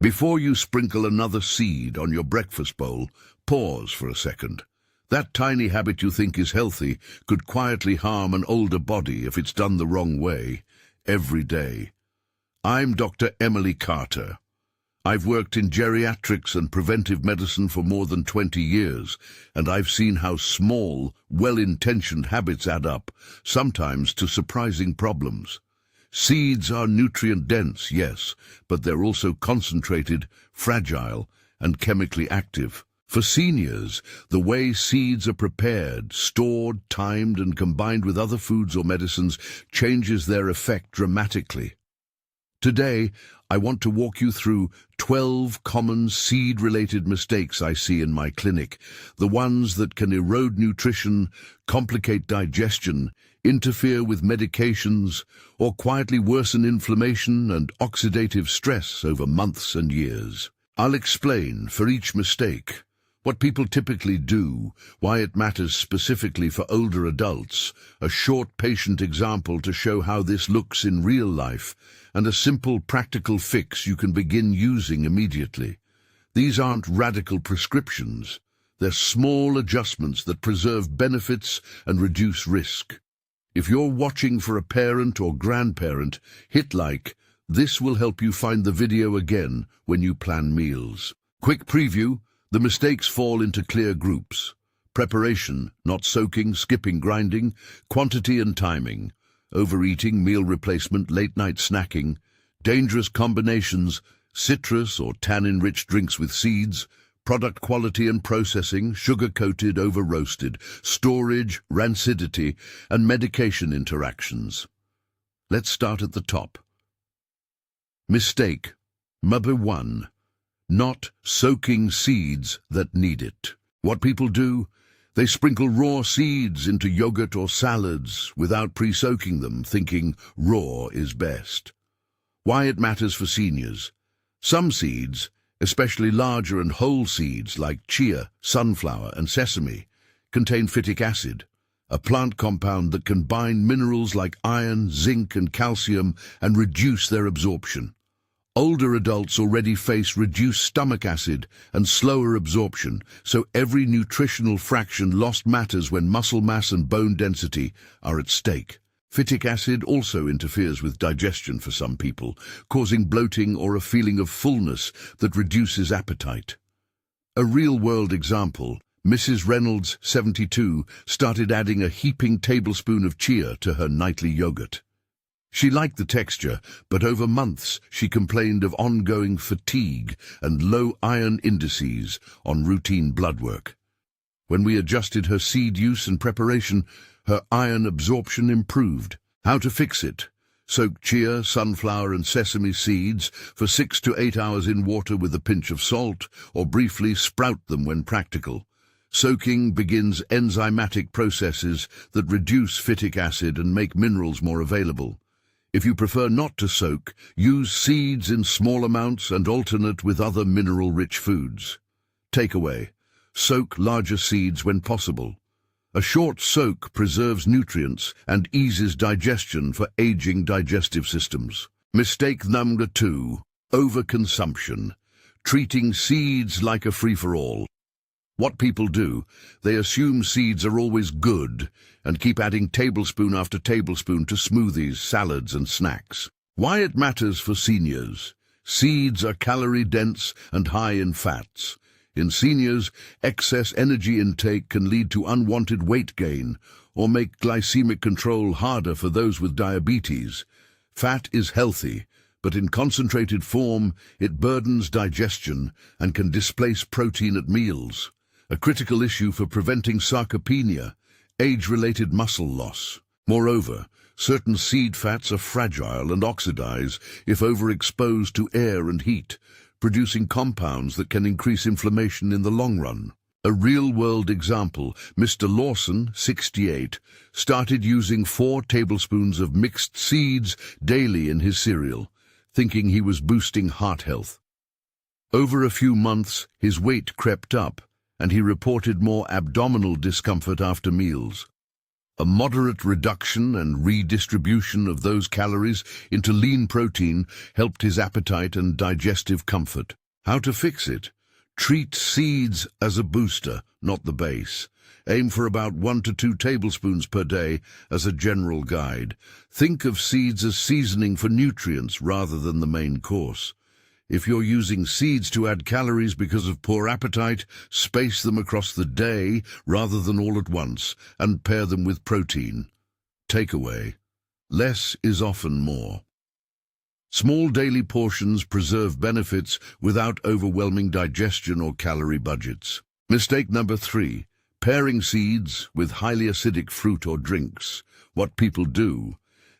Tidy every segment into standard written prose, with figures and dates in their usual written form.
Before you sprinkle another seed on your breakfast bowl, pause for a second. That tiny habit you think is healthy could quietly harm an older body if it's done the wrong way, every day. I'm Dr. Emily Carter. I've worked in geriatrics and preventive medicine for more than 20 years, and I've seen how small, well-intentioned habits add up, sometimes to surprising problems. Seeds are nutrient-dense, yes, but they're also concentrated, fragile, and chemically active. For seniors, the way seeds are prepared, stored, timed, and combined with other foods or medicines changes their effect dramatically. Today, I want to walk you through 12 common seed-related mistakes I see in my clinic, the ones that can erode nutrition, complicate digestion, interfere with medications, or quietly worsen inflammation and oxidative stress over months and years. I'll explain, for each mistake, what people typically do, why it matters specifically for older adults, a short patient example to show how this looks in real life, and a simple practical fix you can begin using immediately. These aren't radical prescriptions. They're small adjustments that preserve benefits and reduce risk. If you're watching for a parent or grandparent, hit like. This will help you find the video again when you plan meals. Quick preview. The mistakes fall into clear groups: preparation, not soaking, skipping grinding; quantity and timing, overeating, meal replacement, late-night snacking; dangerous combinations, citrus or tannin-rich drinks with seeds; product quality and processing, sugar-coated, over-roasted; storage, rancidity, and medication interactions. Let's start at the top. Mistake number 1. Not soaking seeds that need it. What people do? They sprinkle raw seeds into yogurt or salads without pre-soaking them, thinking raw is best. Why it matters for seniors? Some seeds, especially larger and whole seeds like chia, sunflower, and sesame, contain phytic acid, a plant compound that can bind minerals like iron, zinc, and calcium and reduce their absorption. Older adults already face reduced stomach acid and slower absorption, so every nutritional fraction lost matters when muscle mass and bone density are at stake. Phytic acid also interferes with digestion for some people, causing bloating or a feeling of fullness that reduces appetite. A real-world example: Mrs. Reynolds, 72, started adding a heaping tablespoon of chia to her nightly yogurt. She liked the texture, but over months she complained of ongoing fatigue and low iron indices on routine blood work. When we adjusted her seed use and preparation, her iron absorption improved. How to fix it? Soak chia, sunflower, and sesame seeds for 6 to 8 hours in water with a pinch of salt, or briefly sprout them when practical. Soaking begins enzymatic processes that reduce phytic acid and make minerals more available. If you prefer not to soak, use seeds in small amounts and alternate with other mineral-rich foods. Takeaway: soak larger seeds when possible. A short soak preserves nutrients and eases digestion for aging digestive systems. Mistake number 2. Overconsumption. Treating seeds like a free-for-all. What people do, they assume seeds are always good and keep adding tablespoon after tablespoon to smoothies, salads, and snacks. Why it matters for seniors? Seeds are calorie-dense and high in fats. In seniors, excess energy intake can lead to unwanted weight gain or make glycemic control harder for those with diabetes. Fat is healthy, but in concentrated form, it burdens digestion and can displace protein at meals. A critical issue for preventing sarcopenia, age-related muscle loss. Moreover, certain seed fats are fragile and oxidize if overexposed to air and heat, producing compounds that can increase inflammation in the long run. A real-world example: Mr. Lawson, 68, started using 4 tablespoons of mixed seeds daily in his cereal, thinking he was boosting heart health. Over a few months, his weight crept up, and he reported more abdominal discomfort after meals. A moderate reduction and redistribution of those calories into lean protein helped his appetite and digestive comfort. How to fix it? Treat seeds as a booster, not the base. Aim for about 1 to 2 tablespoons per day as a general guide. Think of seeds as seasoning for nutrients rather than the main course. If you're using seeds to add calories because of poor appetite, space them across the day rather than all at once, and pair them with protein. Takeaway: less is often more. Small daily portions preserve benefits without overwhelming digestion or calorie budgets. Mistake number 3: pairing seeds with highly acidic fruit or drinks. What people do: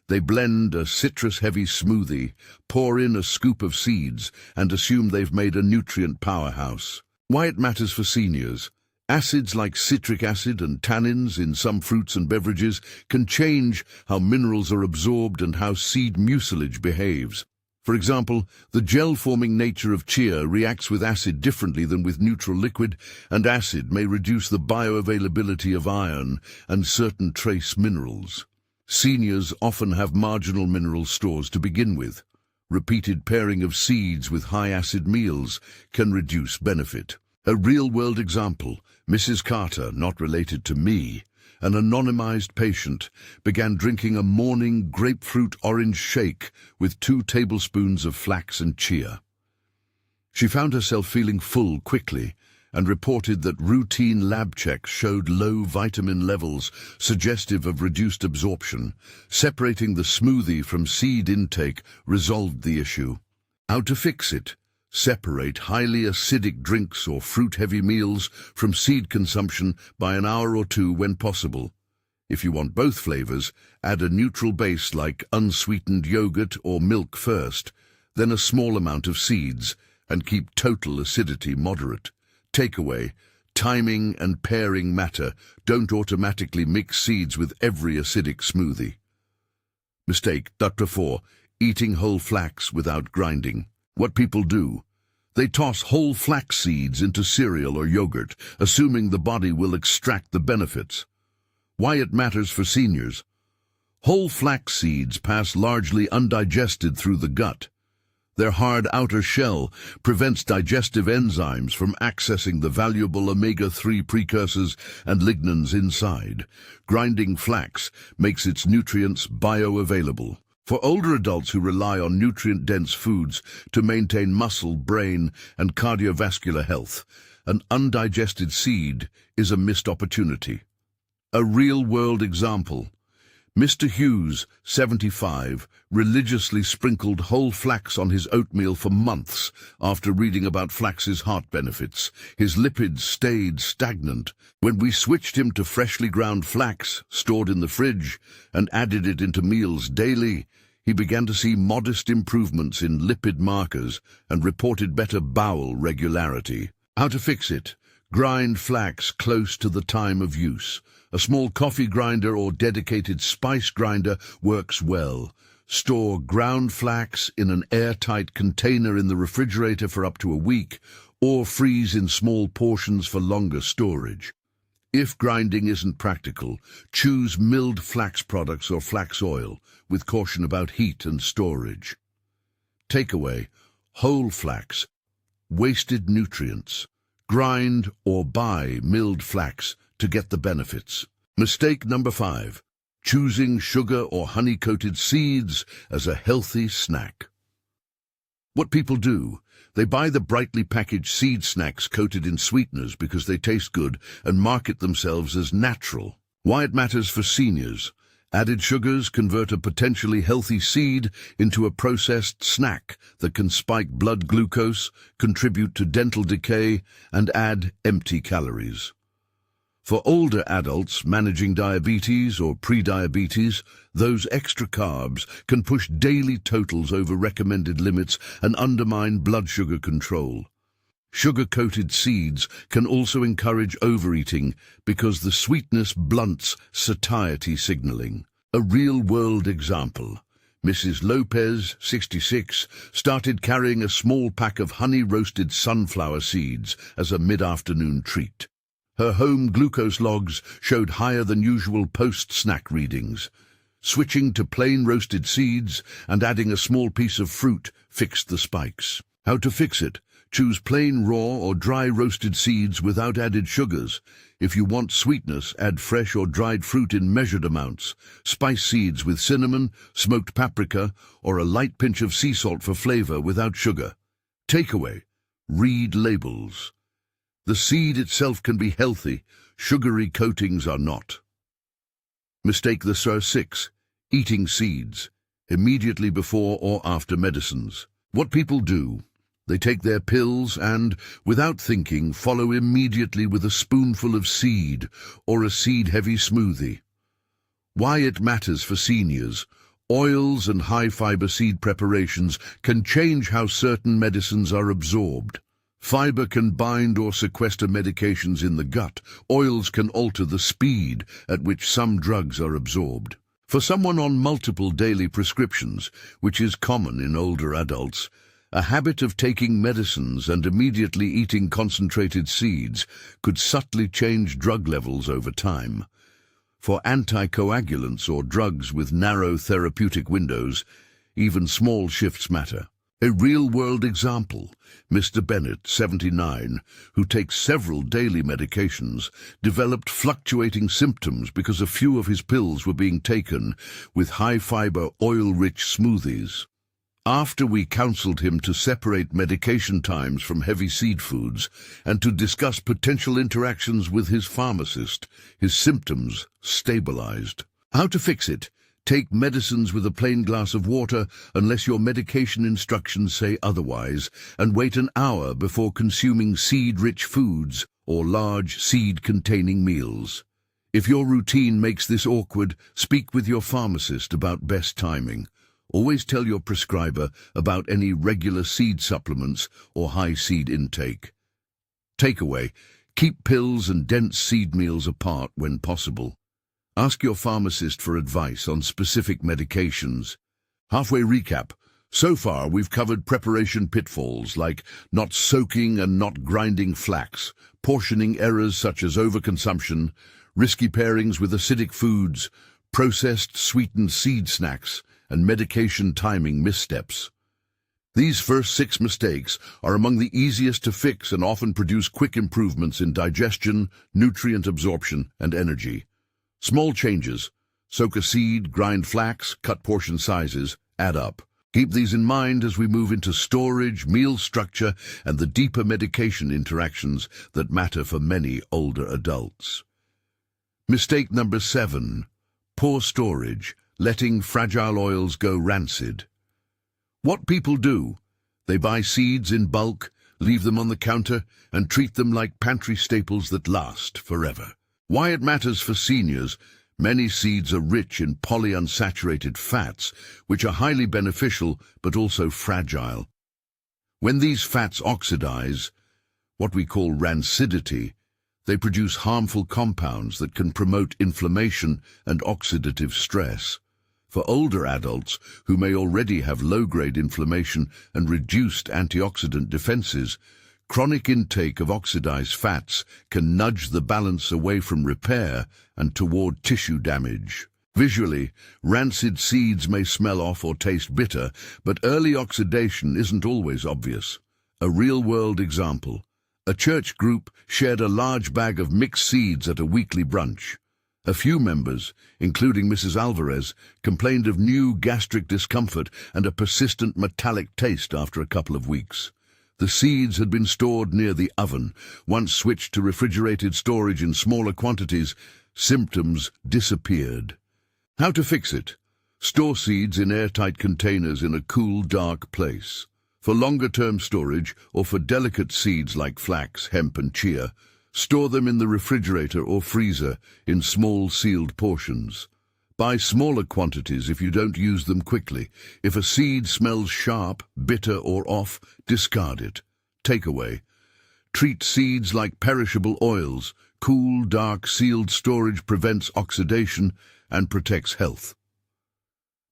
they blend a citrus-heavy smoothie, pour in a scoop of seeds, and assume they've made a nutrient powerhouse. Why it matters for seniors: acids like citric acid and tannins in some fruits and beverages can change how minerals are absorbed and how seed mucilage behaves. For example, the gel-forming nature of chia reacts with acid differently than with neutral liquid, and acid may reduce the bioavailability of iron and certain trace minerals. Seniors often have marginal mineral stores to begin with. Repeated pairing of seeds with high-acid meals can reduce benefit. A real-world example: Mrs. Carter, not related to me, an anonymized patient, began drinking a morning grapefruit orange shake with 2 tablespoons of flax and chia. She found herself feeling full quickly and reported that routine lab checks showed low vitamin levels, suggestive of reduced absorption. Separating the smoothie from seed intake resolved the issue. How to fix it? Separate highly acidic drinks or fruit-heavy meals from seed consumption by an hour or 2 when possible. If you want both flavors, add a neutral base like unsweetened yogurt or milk first, then a small amount of seeds, and keep total acidity moderate. Takeaway: timing and pairing matter. Don't automatically mix seeds with every acidic smoothie. Mistake number 4: eating whole flax without grinding. What people do: they toss whole flax seeds into cereal or yogurt, assuming the body will extract the benefits. Why it matters for seniors: whole flax seeds pass largely undigested through the gut. Their hard outer shell prevents digestive enzymes from accessing the valuable omega-3 precursors and lignans inside. Grinding flax makes its nutrients bioavailable. For older adults who rely on nutrient-dense foods to maintain muscle, brain, and cardiovascular health, an undigested seed is a missed opportunity. A real-world example: Mr. Hughes, 75, religiously sprinkled whole flax on his oatmeal for months after reading about flax's heart benefits. His lipids stayed stagnant. When we switched him to freshly ground flax, stored in the fridge, and added it into meals daily, he began to see modest improvements in lipid markers and reported better bowel regularity. How to fix it? Grind flax close to the time of use. A small coffee grinder or dedicated spice grinder works well. Store ground flax in an airtight container in the refrigerator for up to a week, or freeze in small portions for longer storage. If grinding isn't practical, choose milled flax products or flax oil, with caution about heat and storage. Takeaway: whole flax, wasted nutrients. Grind or buy milled flax to get the benefits. Mistake number 5: choosing sugar or honey-coated seeds as a healthy snack. What people do: they buy the brightly packaged seed snacks coated in sweeteners because they taste good and market themselves as natural. Why it matters for seniors: added sugars convert a potentially healthy seed into a processed snack that can spike blood glucose, contribute to dental decay, and add empty calories. For older adults managing diabetes or prediabetes, those extra carbs can push daily totals over recommended limits and undermine blood sugar control. Sugar-coated seeds can also encourage overeating because the sweetness blunts satiety signaling. A real-world example: Mrs. Lopez, 66, started carrying a small pack of honey-roasted sunflower seeds as a mid-afternoon treat. Her home glucose logs showed higher than usual post-snack readings. Switching to plain roasted seeds and adding a small piece of fruit fixed the spikes. How to fix it? Choose plain raw or dry roasted seeds without added sugars. If you want sweetness, add fresh or dried fruit in measured amounts. Spice seeds with cinnamon, smoked paprika, or a light pinch of sea salt for flavor without sugar. Takeaway: read labels. The seed itself can be healthy, sugary coatings are not. Mistake the Sir 6, eating seeds, immediately before or after medicines. What people do: they take their pills and, without thinking, follow immediately with a spoonful of seed or a seed-heavy smoothie. Why it matters for seniors: oils and high-fiber seed preparations can change how certain medicines are absorbed. Fiber can bind or sequester medications in the gut. Oils can alter the speed at which some drugs are absorbed. For someone on multiple daily prescriptions, which is common in older adults, a habit of taking medicines and immediately eating concentrated seeds could subtly change drug levels over time. For anticoagulants or drugs with narrow therapeutic windows, even small shifts matter. A real-world example: Mr. Bennett, 79, who takes several daily medications, developed fluctuating symptoms because a few of his pills were being taken with high-fiber, oil-rich smoothies. After we counseled him to separate medication times from heavy seed foods and to discuss potential interactions with his pharmacist, his symptoms stabilized. How to fix it? Take medicines with a plain glass of water unless your medication instructions say otherwise, and wait an hour before consuming seed-rich foods or large seed-containing meals. If your routine makes this awkward, speak with your pharmacist about best timing. Always tell your prescriber about any regular seed supplements or high seed intake. Takeaway: keep pills and dense seed meals apart when possible. Ask your pharmacist for advice on specific medications. Halfway recap. So far, we've covered preparation pitfalls like not soaking and not grinding flax, portioning errors such as overconsumption, risky pairings with acidic foods, processed sweetened seed snacks, and medication timing missteps. These first 6 mistakes are among the easiest to fix and often produce quick improvements in digestion, nutrient absorption, and energy. Small changes: soak a seed, grind flax, cut portion sizes, add up. Keep these in mind as we move into storage, meal structure, and the deeper medication interactions that matter for many older adults. Mistake number 7. Poor storage, letting fragile oils go rancid. What people do: they buy seeds in bulk, leave them on the counter, and treat them like pantry staples that last forever. Why it matters for seniors: many seeds are rich in polyunsaturated fats, which are highly beneficial but also fragile. When these fats oxidize, what we call rancidity, they produce harmful compounds that can promote inflammation and oxidative stress. For older adults who may already have low-grade inflammation and reduced antioxidant defenses, chronic intake of oxidized fats can nudge the balance away from repair and toward tissue damage. Visually, rancid seeds may smell off or taste bitter, but early oxidation isn't always obvious. A real-world example: a church group shared a large bag of mixed seeds at a weekly brunch. A few members, including Mrs. Alvarez, complained of new gastric discomfort and a persistent metallic taste after a couple of weeks. The seeds had been stored near the oven. Once switched to refrigerated storage in smaller quantities, symptoms disappeared. How to fix it? Store seeds in airtight containers in a cool, dark place. For longer-term storage, or for delicate seeds like flax, hemp, and chia, store them in the refrigerator or freezer in small sealed portions. Buy smaller quantities if you don't use them quickly. If a seed smells sharp, bitter, or off, discard it. Takeaway: treat seeds like perishable oils. Cool, dark, sealed storage prevents oxidation and protects health.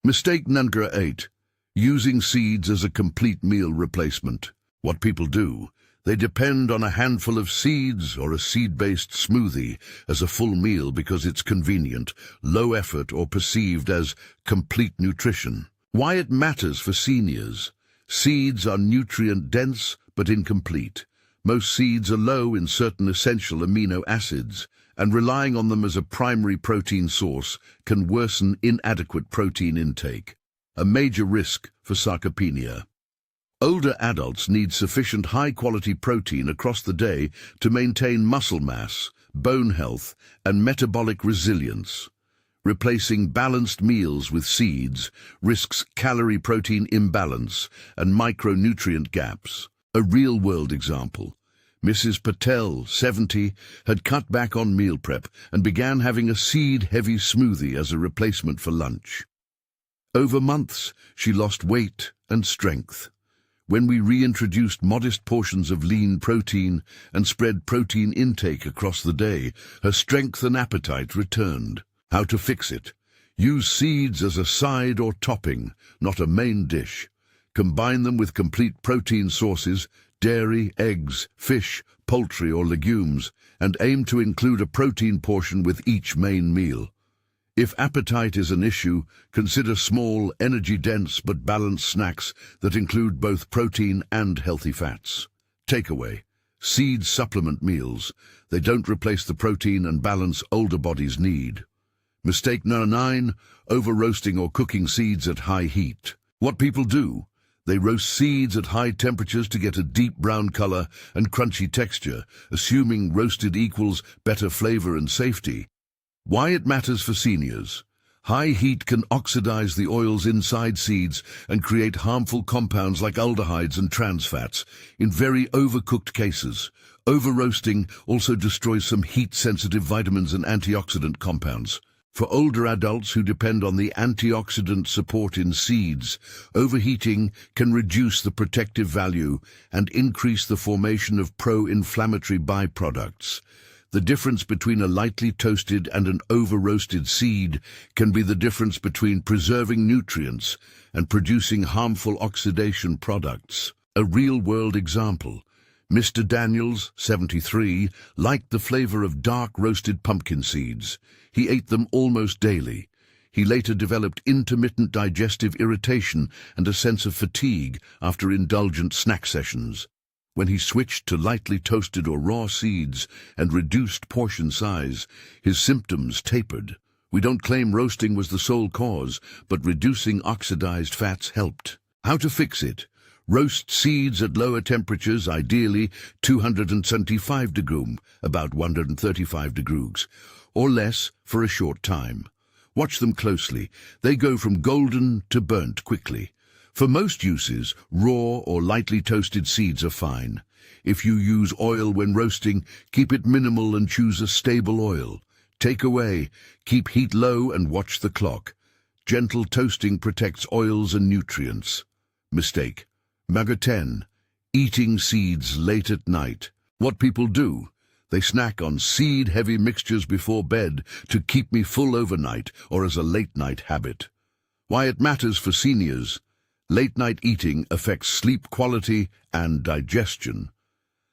Mistake number 8. Using seeds as a complete meal replacement. What people do, they depend on a handful of seeds or a seed-based smoothie as a full meal because it's convenient, low effort, or perceived as complete nutrition. Why it matters for seniors. Seeds are nutrient-dense but incomplete. Most seeds are low in certain essential amino acids, and relying on them as a primary protein source can worsen inadequate protein intake, a major risk for sarcopenia. Older adults need sufficient high-quality protein across the day to maintain muscle mass, bone health, and metabolic resilience. Replacing balanced meals with seeds risks calorie-protein imbalance and micronutrient gaps. A real-world example. Mrs. Patel, 70, had cut back on meal prep and began having a seed-heavy smoothie as a replacement for lunch. Over months, she lost weight and strength. When we reintroduced modest portions of lean protein and spread protein intake across the day, her strength and appetite returned. How to fix it? Use seeds as a side or topping, not a main dish. Combine them with complete protein sources, dairy, eggs, fish, poultry or legumes, and aim to include a protein portion with each main meal. If appetite is an issue, consider small, energy-dense but balanced snacks that include both protein and healthy fats. Takeaway. Seeds supplement meals. They don't replace the protein and balance older bodies need. Mistake number 9, over-roasting or cooking seeds at high heat. What people do, they roast seeds at high temperatures to get a deep brown color and crunchy texture, assuming roasted equals better flavor and safety. Why it matters for seniors. High heat can oxidize the oils inside seeds and create harmful compounds like aldehydes and trans fats. In very overcooked cases, over-roasting also destroys some heat-sensitive vitamins and antioxidant compounds. For older adults who depend on the antioxidant support in seeds, overheating can reduce the protective value and increase the formation of pro-inflammatory byproducts. The difference between a lightly toasted and an over-roasted seed can be the difference between preserving nutrients and producing harmful oxidation products. A real-world example. Mr. Daniels, 73, liked the flavor of dark roasted pumpkin seeds. He ate them almost daily. He later developed intermittent digestive irritation and a sense of fatigue after indulgent snack sessions. When he switched to lightly toasted or raw seeds and reduced portion size, his symptoms tapered. We don't claim roasting was the sole cause, but reducing oxidized fats helped. How to fix it? Roast seeds at lower temperatures, ideally 275 degrees, about 135 degrees, or less for a short time. Watch them closely. They go from golden to burnt quickly. For most uses, raw or lightly toasted seeds are fine. If you use oil when roasting, keep it minimal and choose a stable oil. Take away, keep heat low and watch the clock. Gentle toasting protects oils and nutrients. Mistake. Number 10. Eating seeds late at night. What people do, they snack on seed-heavy mixtures before bed to keep me full overnight or as a late-night habit. Why it matters for seniors. Late-night eating affects sleep quality and digestion.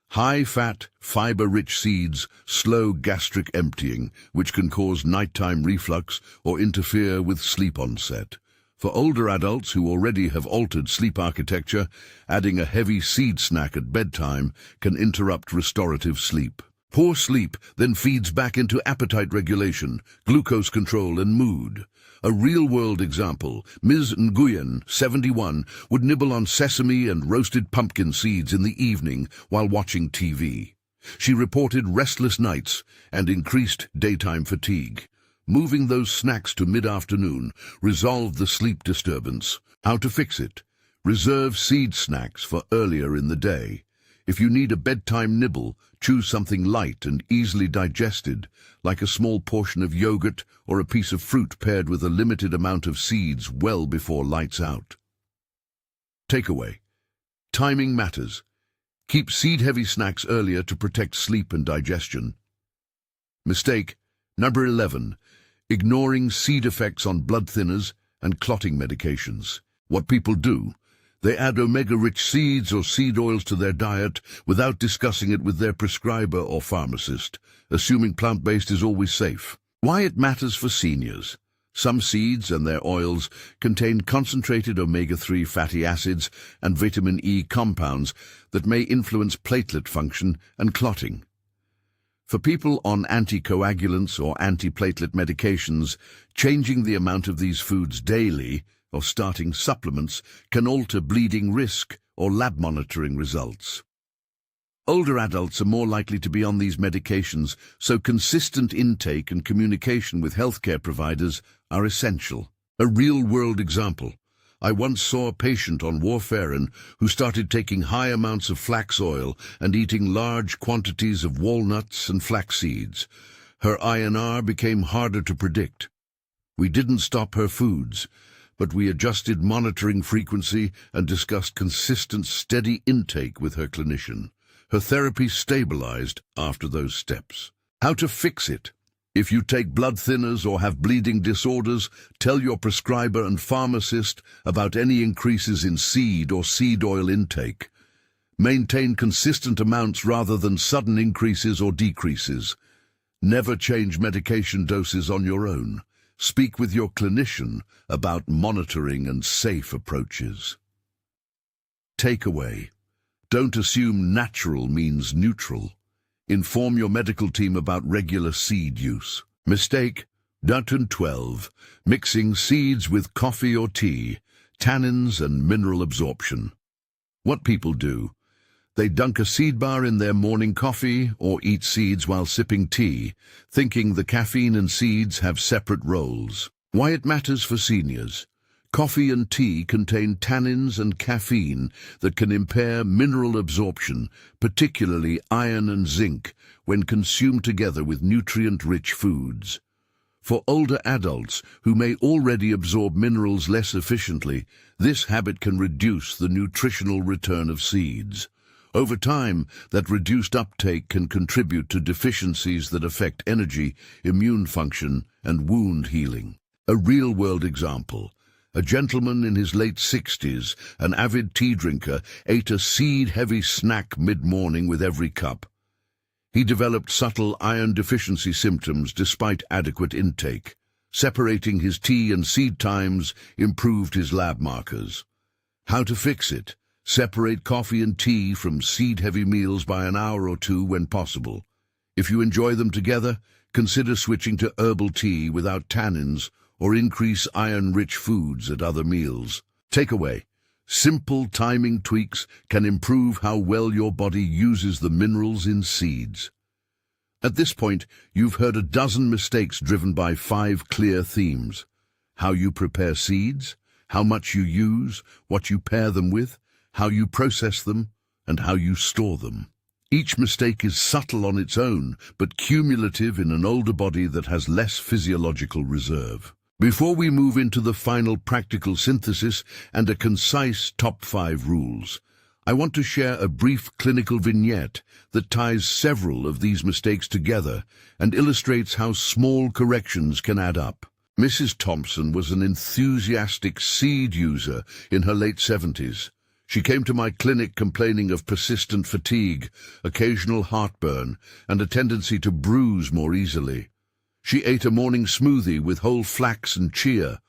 High-fat, fiber-rich seeds slow gastric emptying, which can cause nighttime reflux or interfere with sleep onset. For older adults who already have altered sleep architecture, adding a heavy seed snack at bedtime can interrupt restorative sleep. Poor sleep then feeds back into appetite regulation, glucose control, and mood. A real-world example, Ms. Nguyen, 71, would nibble on sesame and roasted pumpkin seeds in the evening while watching TV. She reported restless nights and increased daytime fatigue. Moving those snacks to mid-afternoon resolved the sleep disturbance. How to fix it? Reserve seed snacks for earlier in the day. If you need a bedtime nibble, choose something light and easily digested, like a small portion of yogurt or a piece of fruit paired with a limited amount of seeds well before lights out. Takeaway. Timing matters. Keep seed-heavy snacks earlier to protect sleep and digestion. Mistake. Number 11. Ignoring seed effects on blood thinners and clotting medications. What people do, They add omega-rich seeds or seed oils to their diet without discussing it with their prescriber or pharmacist, assuming plant-based is always safe. Why it matters for seniors. Some seeds and their oils contain concentrated omega-3 fatty acids and vitamin E compounds that may influence platelet function and clotting. For people on anticoagulants or antiplatelet medications, changing the amount of these foods daily or starting supplements can alter bleeding risk or lab monitoring results. Older adults are more likely to be on these medications, so consistent intake and communication with healthcare providers are essential. A real-world example. I once saw a patient on warfarin who started taking high amounts of flax oil and eating large quantities of walnuts and flax seeds. Her INR became harder to predict. We didn't stop her foods, but we adjusted monitoring frequency and discussed consistent, steady intake with her clinician. Her therapy stabilized after those steps. How to fix it? If you take blood thinners or have bleeding disorders, tell your prescriber and pharmacist about any increases in seed or seed oil intake. Maintain consistent amounts rather than sudden increases or decreases. Never change medication doses on your own. Speak with your clinician about monitoring and safe approaches. Takeaway. Don't assume natural means neutral. Inform your medical team about regular seed use. Mistake. Dutton 12. Mixing seeds with coffee or tea, tannins and mineral absorption. What people do. They dunk a seed bar in their morning coffee or eat seeds while sipping tea, thinking the caffeine and seeds have separate roles. Why it matters for seniors. Coffee and tea contain tannins and caffeine that can impair mineral absorption, particularly iron and zinc, when consumed together with nutrient-rich foods. For older adults who may already absorb minerals less efficiently, this habit can reduce the nutritional return of seeds. Over time, that reduced uptake can contribute to deficiencies that affect energy, immune function, and wound healing. A real-world example. A gentleman in his late 60s, an avid tea drinker, ate a seed-heavy snack mid-morning with every cup. He developed subtle iron deficiency symptoms despite adequate intake. Separating his tea and seed times improved his lab markers. How to fix it? Separate coffee and tea from seed-heavy meals by an hour or two when possible. If you enjoy them together, consider switching to herbal tea without tannins or increase iron-rich foods at other meals. Takeaway. Simple timing tweaks can improve how well your body uses the minerals in seeds. At this point, you've heard a dozen mistakes driven by 5 clear themes. How you prepare seeds, how much you use, what you pair them with, how you process them, and how you store them. Each mistake is subtle on its own, but cumulative in an older body that has less physiological reserve. Before we move into the final practical synthesis and a concise top 5 rules, I want to share a brief clinical vignette that ties several of these mistakes together and illustrates how small corrections can add up. Mrs. Thompson was an enthusiastic seed user in her late 70s. She came to my clinic complaining of persistent fatigue, occasional heartburn, and a tendency to bruise more easily. She ate a morning smoothie with whole flax and chia,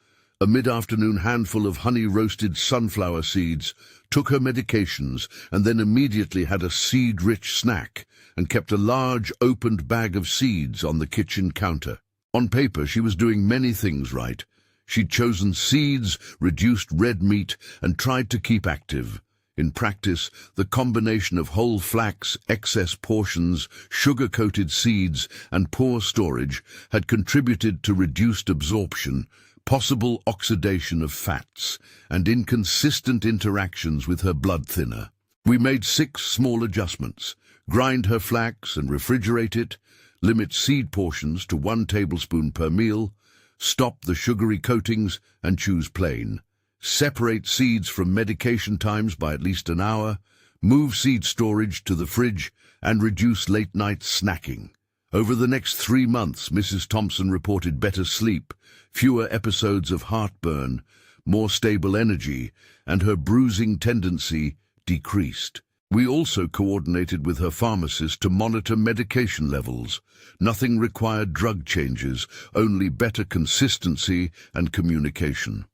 a mid-afternoon handful of honey-roasted sunflower seeds, took her medications, and then immediately had a seed-rich snack and kept a large opened bag of seeds on the kitchen counter. On paper, she was doing many things right. She'd chosen seeds, reduced red meat, and tried to keep active. In practice, the combination of whole flax, excess portions, sugar-coated seeds, and poor storage had contributed to reduced absorption, possible oxidation of fats, and inconsistent interactions with her blood thinner. We made 6 small adjustments: grind her flax and refrigerate it, limit seed portions to 1 tablespoon per meal, stop the sugary coatings and choose plain, separate seeds from medication times by at least an hour, move seed storage to the fridge, and reduce late-night snacking. Over the next 3 months, Mrs. Thompson reported better sleep, fewer episodes of heartburn, more stable energy, and her bruising tendency decreased. We also coordinated with her pharmacist to monitor medication levels. Nothing required drug changes, only better consistency and communication.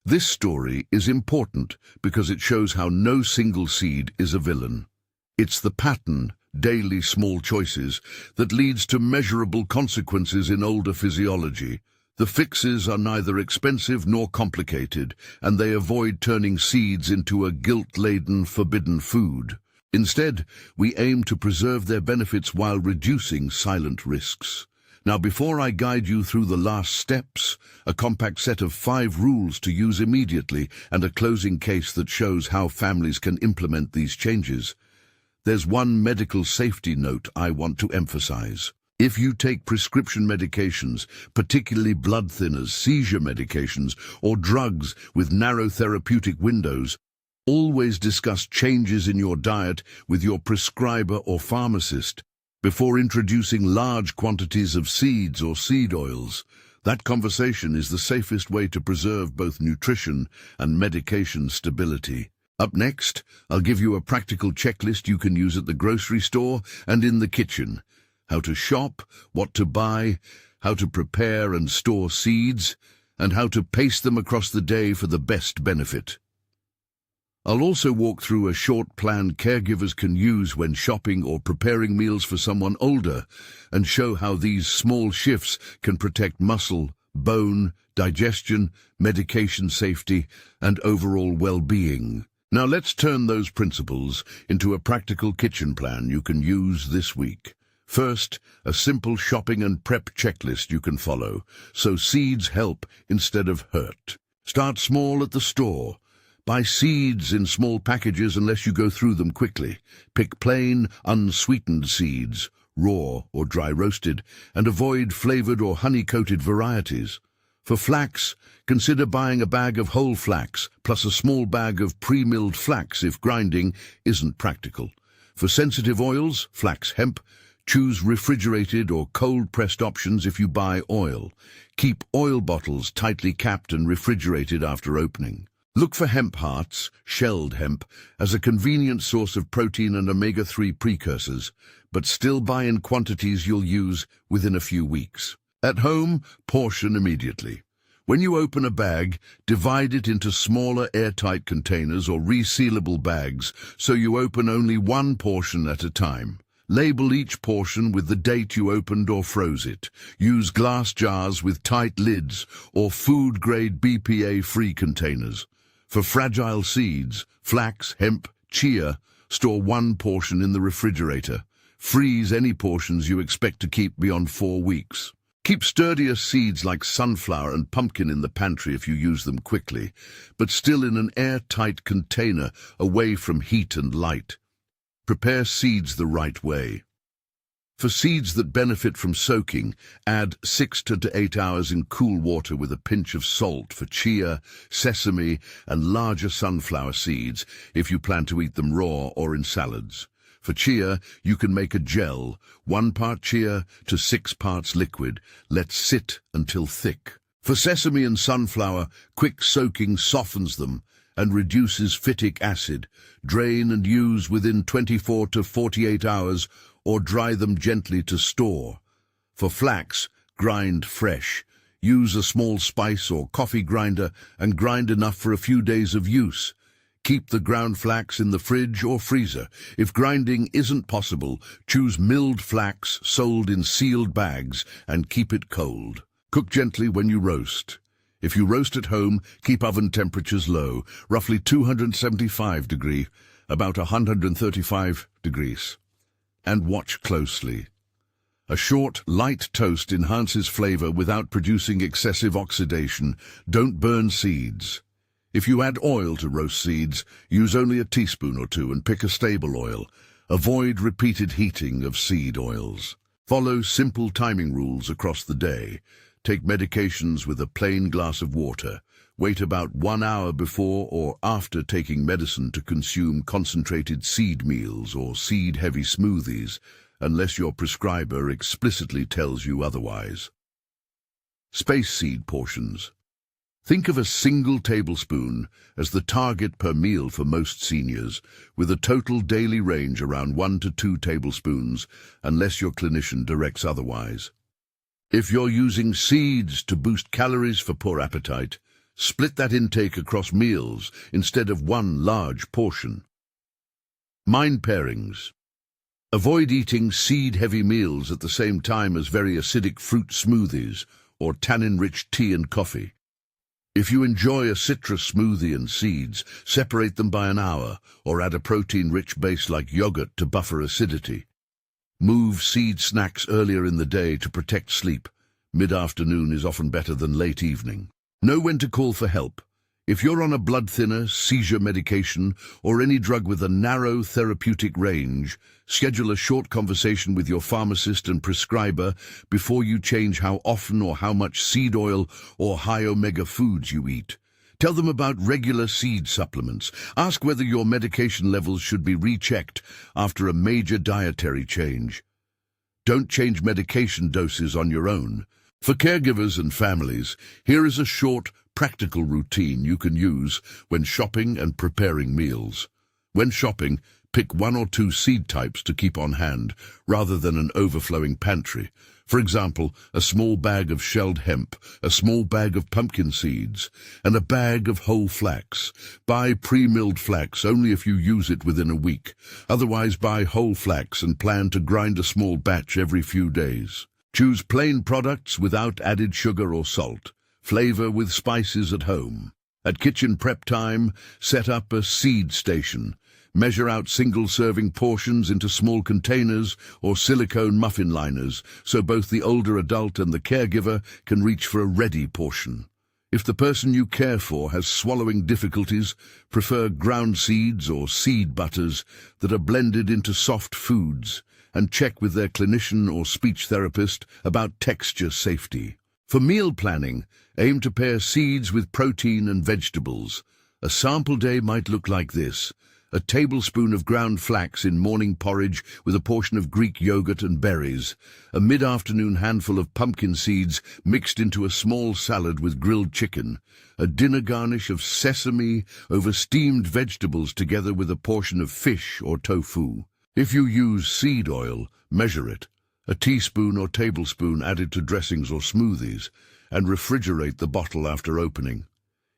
This story is important because it shows how no single seed is a villain. It's the pattern, daily small choices, that leads to measurable consequences in older physiology. The fixes are neither expensive nor complicated, and they avoid turning seeds into a guilt-laden, forbidden food. Instead, we aim to preserve their benefits while reducing silent risks. Now, before I guide you through the last steps, a compact set of 5 rules to use immediately and a closing case that shows how families can implement these changes, there's one medical safety note I want to emphasize. If you take prescription medications, particularly blood thinners, seizure medications, or drugs with narrow therapeutic windows, always discuss changes in your diet with your prescriber or pharmacist before introducing large quantities of seeds or seed oils. That conversation is the safest way to preserve both nutrition and medication stability. Up next, I'll give you a practical checklist you can use at the grocery store and in the kitchen. How to shop, what to buy, how to prepare and store seeds, and how to pace them across the day for the best benefit. I'll also walk through a short plan caregivers can use when shopping or preparing meals for someone older and show how these small shifts can protect muscle, bone, digestion, medication safety, and overall well-being. Now let's turn those principles into a practical kitchen plan you can use this week. First, a simple shopping and prep checklist you can follow, so seeds help instead of hurt. Start small at the store. Buy seeds in small packages unless you go through them quickly. Pick plain, unsweetened seeds, raw or dry roasted, and avoid flavored or honey-coated varieties. For flax, consider buying a bag of whole flax, plus a small bag of pre-milled flax if grinding isn't practical. For sensitive oils, flax hemp, choose refrigerated or cold-pressed options if you buy oil. Keep oil bottles tightly capped and refrigerated after opening. Look for hemp hearts, shelled hemp, as a convenient source of protein and omega-3 precursors, but still buy in quantities you'll use within a few weeks. At home, portion immediately. When you open a bag, divide it into smaller airtight containers or resealable bags so you open only one portion at a time. Label each portion with the date you opened or froze it. Use glass jars with tight lids or food-grade BPA-free containers. For fragile seeds, flax, hemp, chia, store one portion in the refrigerator. Freeze any portions you expect to keep beyond 4 weeks. Keep sturdier seeds like sunflower and pumpkin in the pantry if you use them quickly, but still in an airtight container away from heat and light. Prepare seeds the right way. For seeds that benefit from soaking, add 6 to 8 hours in cool water with a pinch of salt for chia, sesame, and larger sunflower seeds if you plan to eat them raw or in salads. For chia, you can make a gel, 1 part chia to 6 parts liquid. Let sit until thick. For sesame and sunflower, quick soaking softens them and reduces phytic acid. Drain and use within 24 to 48 hours or dry them gently to store. For flax, grind fresh. Use a small spice or coffee grinder and grind enough for a few days of use. Keep the ground flax in the fridge or freezer. If grinding isn't possible, choose milled flax sold in sealed bags and keep it cold. Cook gently when you roast. If you roast at home, keep oven temperatures low, roughly 275 degrees, about 135 degrees. And watch closely. A short, light toast enhances flavor without producing excessive oxidation. Don't burn seeds. If you add oil to roast seeds, use only a teaspoon or 2 and pick a stable oil. Avoid repeated heating of seed oils. Follow simple timing rules across the day. Take medications with a plain glass of water. Wait about 1 hour before or after taking medicine to consume concentrated seed meals or seed-heavy smoothies, unless your prescriber explicitly tells you otherwise. Space seed portions. Think of a single tablespoon as the target per meal for most seniors, with a total daily range around 1 to 2 tablespoons, unless your clinician directs otherwise. If you're using seeds to boost calories for poor appetite, split that intake across meals instead of one large portion. Mind pairings. Avoid eating seed-heavy meals at the same time as very acidic fruit smoothies or tannin-rich tea and coffee. If you enjoy a citrus smoothie and seeds, separate them by an hour or add a protein-rich base like yogurt to buffer acidity. Move seed snacks earlier in the day to protect sleep. Mid-afternoon is often better than late evening. Know when to call for help. If you're on a blood thinner, seizure medication, or any drug with a narrow therapeutic range, schedule a short conversation with your pharmacist and prescriber before you change how often or how much seed oil or high-omega foods you eat. Tell them about regular seed supplements. Ask whether your medication levels should be rechecked after a major dietary change. Don't change medication doses on your own. For caregivers and families, here is a short, practical routine you can use when shopping and preparing meals. When shopping, pick 1 or 2 seed types to keep on hand, rather than an overflowing pantry. For example, a small bag of shelled hemp, a small bag of pumpkin seeds, and a bag of whole flax. Buy pre-milled flax only if you use it within a week. Otherwise, buy whole flax and plan to grind a small batch every few days. Choose plain products without added sugar or salt. Flavor with spices at home. At kitchen prep time, set up a seed station. Measure out single-serving portions into small containers or silicone muffin liners so both the older adult and the caregiver can reach for a ready portion. If the person you care for has swallowing difficulties, prefer ground seeds or seed butters that are blended into soft foods, and check with their clinician or speech therapist about texture safety. For meal planning, aim to pair seeds with protein and vegetables. A sample day might look like this: a tablespoon of ground flax in morning porridge with a portion of Greek yogurt and berries, a mid-afternoon handful of pumpkin seeds mixed into a small salad with grilled chicken, a dinner garnish of sesame over steamed vegetables together with a portion of fish or tofu. If you use seed oil, measure it, a teaspoon or tablespoon added to dressings or smoothies, and refrigerate the bottle after opening.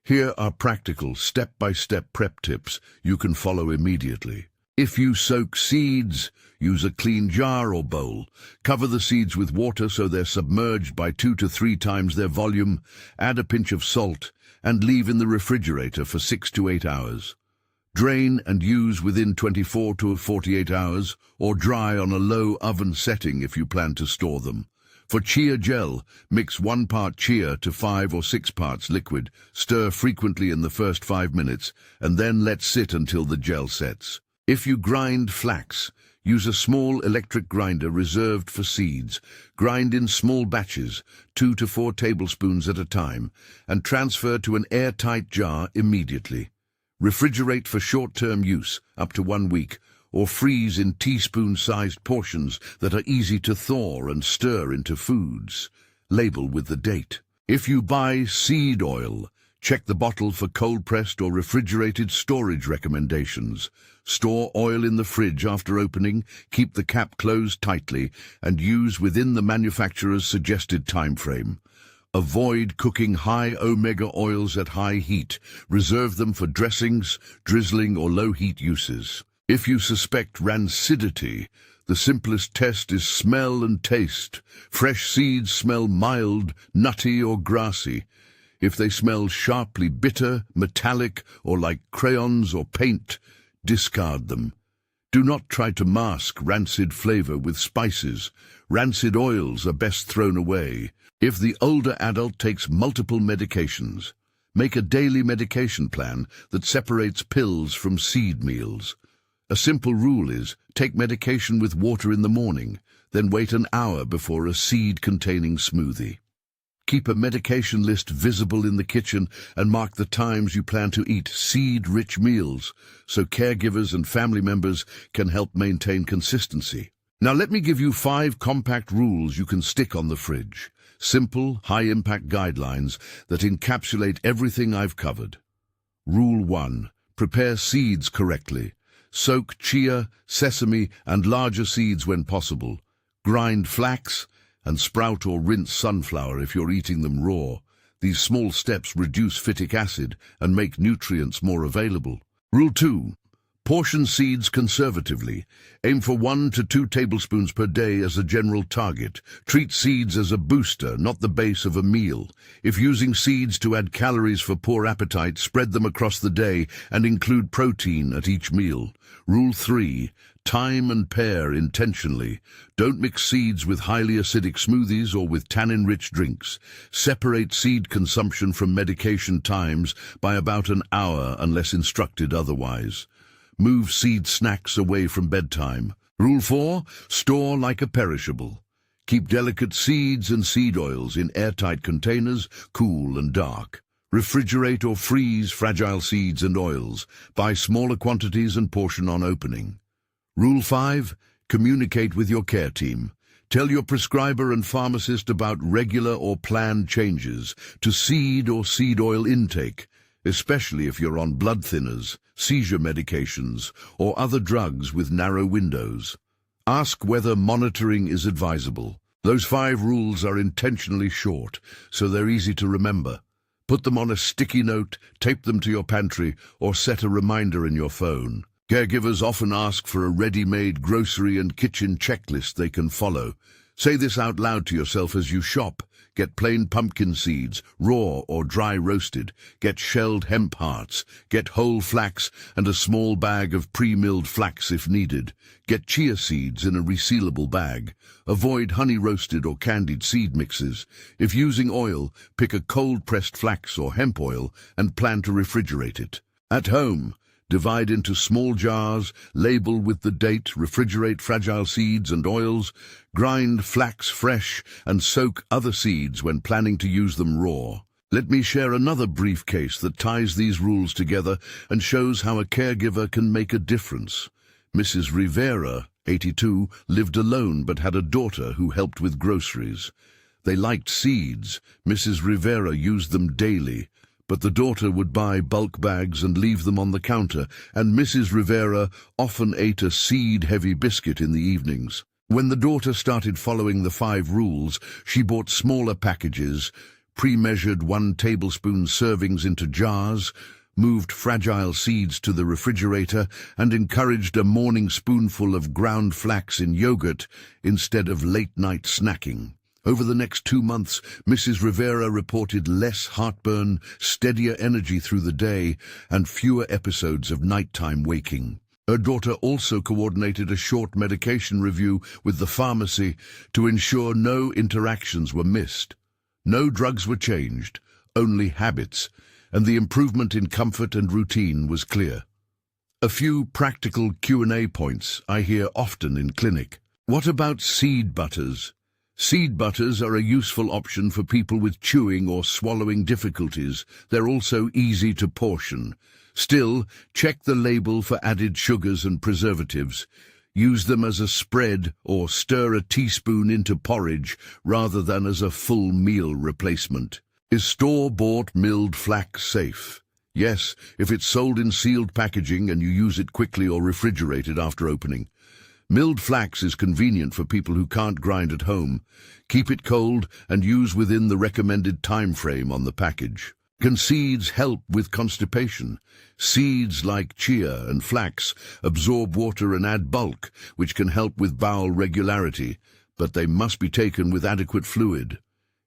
Here are practical, step-by-step prep tips you can follow immediately. If you soak seeds, use a clean jar or bowl. Cover the seeds with water so they're submerged by 2 to 3 times their volume. Add a pinch of salt and leave in the refrigerator for 6 to 8 hours. Drain and use within 24 to 48 hours, or dry on a low oven setting if you plan to store them. For chia gel, mix 1 part chia to 5 or 6 parts liquid. Stir frequently in the first 5 minutes, and then let sit until the gel sets. If you grind flax, use a small electric grinder reserved for seeds. Grind in small batches, 2 to 4 tablespoons at a time, and transfer to an airtight jar immediately. Refrigerate for short-term use, up to 1 week, or freeze in teaspoon-sized portions that are easy to thaw and stir into foods. Label with the date. If you buy seed oil, check the bottle for cold-pressed or refrigerated storage recommendations. Store oil in the fridge after opening, keep the cap closed tightly, and use within the manufacturer's suggested time frame. Avoid cooking high-omega oils at high heat. Reserve them for dressings, drizzling, or low-heat uses. If you suspect rancidity, the simplest test is smell and taste. Fresh seeds smell mild, nutty, or grassy. If they smell sharply bitter, metallic, or like crayons or paint, discard them. Do not try to mask rancid flavor with spices. Rancid oils are best thrown away. If the older adult takes multiple medications, make a daily medication plan that separates pills from seed meals. A simple rule is, take medication with water in the morning, then wait an hour before a seed-containing smoothie. Keep a medication list visible in the kitchen and mark the times you plan to eat seed-rich meals so caregivers and family members can help maintain consistency. Now let me give you 5 compact rules you can stick on the fridge. Simple, high-impact guidelines that encapsulate everything I've covered. Rule 1. Prepare seeds correctly. Soak chia, sesame, and larger seeds when possible. Grind flax, and sprout or rinse sunflower if you're eating them raw. These small steps reduce phytic acid and make nutrients more available. Rule 2. Portion seeds conservatively. Aim for 1 to 2 tablespoons per day as a general target. Treat seeds as a booster, not the base of a meal. If using seeds to add calories for poor appetite, spread them across the day and include protein at each meal. Rule 3. Time and pair intentionally. Don't mix seeds with highly acidic smoothies or with tannin-rich drinks. Separate seed consumption from medication times by about an hour unless instructed otherwise. Move seed snacks away from bedtime. Rule 4. Store like a perishable. Keep delicate seeds and seed oils in airtight containers, cool and dark. Refrigerate or freeze fragile seeds and oils. Buy smaller quantities and portion on opening. Rule 5. Communicate with your care team. Tell your prescriber and pharmacist about regular or planned changes to seed or seed oil intake, especially if you're on blood thinners, seizure medications, or other drugs with narrow windows. Ask whether monitoring is advisable. Those 5 rules are intentionally short, so they're easy to remember. Put them on a sticky note, tape them to your pantry, or set a reminder in your phone. Caregivers often ask for a ready-made grocery and kitchen checklist they can follow. Say this out loud to yourself as you shop. Get plain pumpkin seeds, raw or dry roasted. Get shelled hemp hearts. Get whole flax and a small bag of pre-milled flax if needed. Get chia seeds in a resealable bag. Avoid honey-roasted or candied seed mixes. If using oil, pick a cold-pressed flax or hemp oil and plan to refrigerate it. At home, divide into small jars, label with the date, refrigerate fragile seeds and oils, grind flax fresh, and soak other seeds when planning to use them raw. Let me share another brief case that ties these rules together and shows how a caregiver can make a difference. Mrs. Rivera, 82, lived alone but had a daughter who helped with groceries. They liked seeds. Mrs. Rivera used them daily, but the daughter would buy bulk bags and leave them on the counter, and Mrs. Rivera often ate a seed-heavy biscuit in the evenings. When the daughter started following the 5 rules, she bought smaller packages, pre-measured 1 tablespoon servings into jars, moved fragile seeds to the refrigerator, and encouraged a morning spoonful of ground flax in yogurt instead of late-night snacking. Over the next 2 months, Mrs. Rivera reported less heartburn, steadier energy through the day, and fewer episodes of nighttime waking. Her daughter also coordinated a short medication review with the pharmacy to ensure no interactions were missed. No drugs were changed, only habits, and the improvement in comfort and routine was clear. A few practical Q&A points I hear often in clinic. What about seed butters? Seed butters are a useful option for people with chewing or swallowing difficulties. They're also easy to portion. Still, check the label for added sugars and preservatives. Use them as a spread or stir a teaspoon into porridge rather than as a full meal replacement. Is store-bought milled flax safe? Yes, if it's sold in sealed packaging and you use it quickly or refrigerate it after opening. Milled flax is convenient for people who can't grind at home. Keep it cold and use within the recommended time frame on the package. Can seeds help with constipation? Seeds like chia and flax absorb water and add bulk, which can help with bowel regularity, but they must be taken with adequate fluid.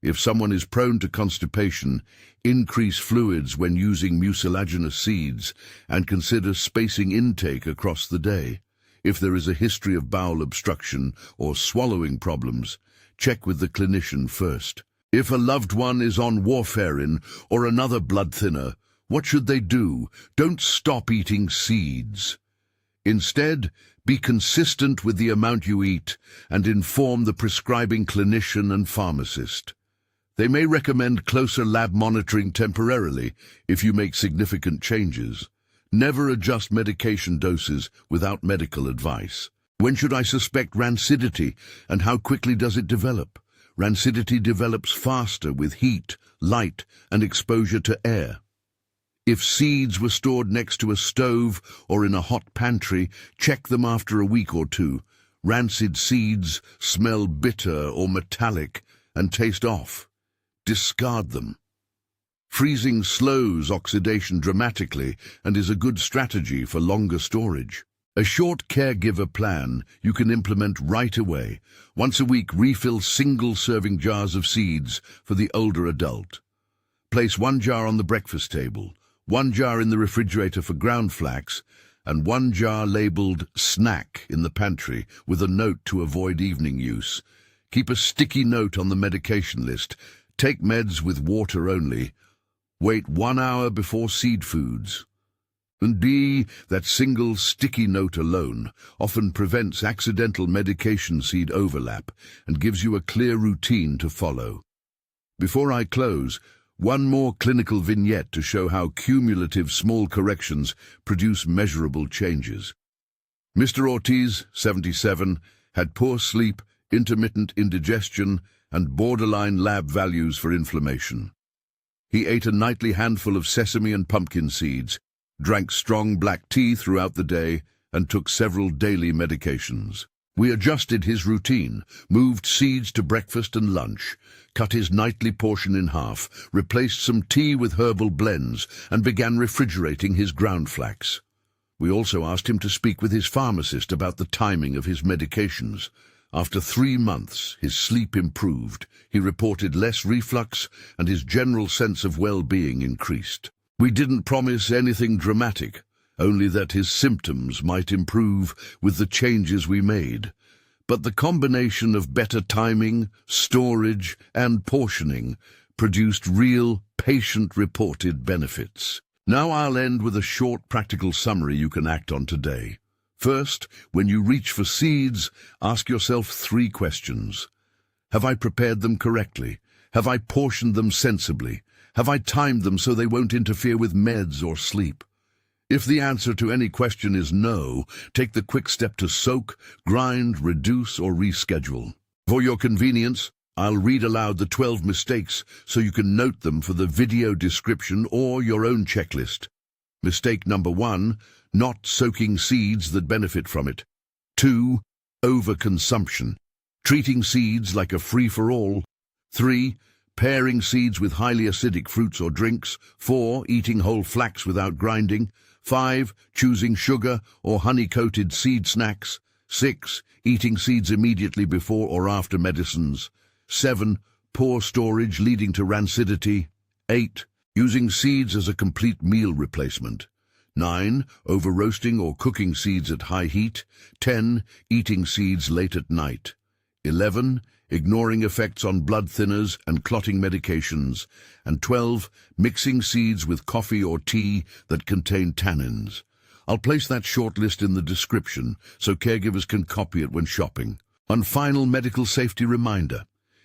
If someone is prone to constipation, increase fluids when using mucilaginous seeds and consider spacing intake across the day. If there is a history of bowel obstruction or swallowing problems, check with the clinician first. If a loved one is on warfarin or another blood thinner, what should they do? Don't stop eating seeds. Instead, be consistent with the amount you eat and inform the prescribing clinician and pharmacist. They may recommend closer lab monitoring temporarily if you make significant changes. Never adjust medication doses without medical advice. When should I suspect rancidity, and how quickly does it develop? Rancidity develops faster with heat, light, and exposure to air. If seeds were stored next to a stove or in a hot pantry, check them after a week or two. Rancid seeds smell bitter or metallic and taste off. Discard them. Freezing slows oxidation dramatically and is a good strategy for longer storage. A short caregiver plan you can implement right away. Once a week, refill single-serving jars of seeds for the older adult. Place 1 jar on the breakfast table, 1 jar in the refrigerator for ground flax, and 1 jar labeled snack in the pantry with a note to avoid evening use. Keep a sticky note on the medication list. Take meds with water only. Wait 1 hour before seed foods. And that single sticky note alone often prevents accidental medication seed overlap and gives you a clear routine to follow. Before I close, one more clinical vignette to show how cumulative small corrections produce measurable changes. Mr. Ortiz, 77, had poor sleep, intermittent indigestion, and borderline lab values for inflammation. He ate a nightly handful of sesame and pumpkin seeds, drank strong black tea throughout the day, and took several daily medications. We adjusted his routine, moved seeds to breakfast and lunch, cut his nightly portion in half, replaced some tea with herbal blends, and began refrigerating his ground flax. We also asked him to speak with his pharmacist about the timing of his medications. After 3 months, his sleep improved. He reported less reflux, and his general sense of well-being increased. We didn't promise anything dramatic, only that his symptoms might improve with the changes we made. But the combination of better timing, storage, and portioning produced real, patient-reported benefits. Now I'll end with a short practical summary you can act on today. First, when you reach for seeds, ask yourself 3 questions. Have I prepared them correctly? Have I portioned them sensibly? Have I timed them so they won't interfere with meds or sleep? If the answer to any question is no, take the quick step to soak, grind, reduce, or reschedule. For your convenience, I'll read aloud the 12 mistakes so you can note them for the video description or your own checklist. Mistake number 1, not soaking seeds that benefit from it. 2, overconsumption, treating seeds like a free-for-all. 3, pairing seeds with highly acidic fruits or drinks. 4, eating whole flax without grinding. 5, choosing sugar or honey-coated seed snacks. 6, eating seeds immediately before or after medicines. 7, poor storage leading to rancidity. 8, using seeds as a complete meal replacement. 9, over-roasting or cooking seeds at high heat. 10, eating seeds late at night. 11, ignoring effects on blood thinners and clotting medications. And 12, mixing seeds with coffee or tea that contain tannins. I'll place that short list in the description so caregivers can copy it when shopping. One final medical safety reminder.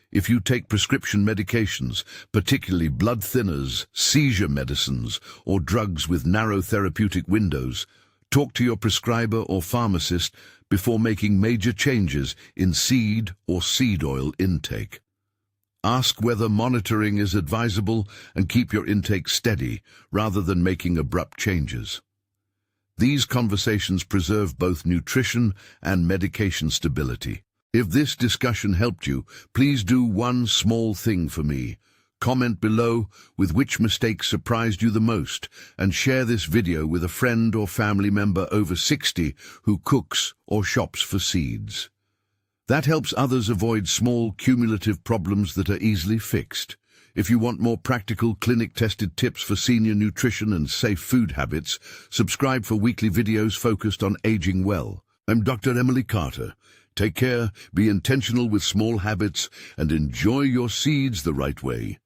If you take prescription medications, particularly blood thinners, seizure medicines, or drugs with narrow therapeutic windows, talk to your prescriber or pharmacist before making major changes in seed or seed oil intake. Ask whether monitoring is advisable and keep your intake steady rather than making abrupt changes. These conversations preserve both nutrition and medication stability. If this discussion helped you, please do one small thing for me. Comment below with which mistake surprised you the most and share this video with a friend or family member over 60 who cooks or shops for seeds. That helps others avoid small cumulative problems that are easily fixed. If you want more practical clinic-tested tips for senior nutrition and safe food habits, subscribe for weekly videos focused on aging well. I'm Dr. Emily Carter. Take care, be intentional with small habits, and enjoy your seeds the right way.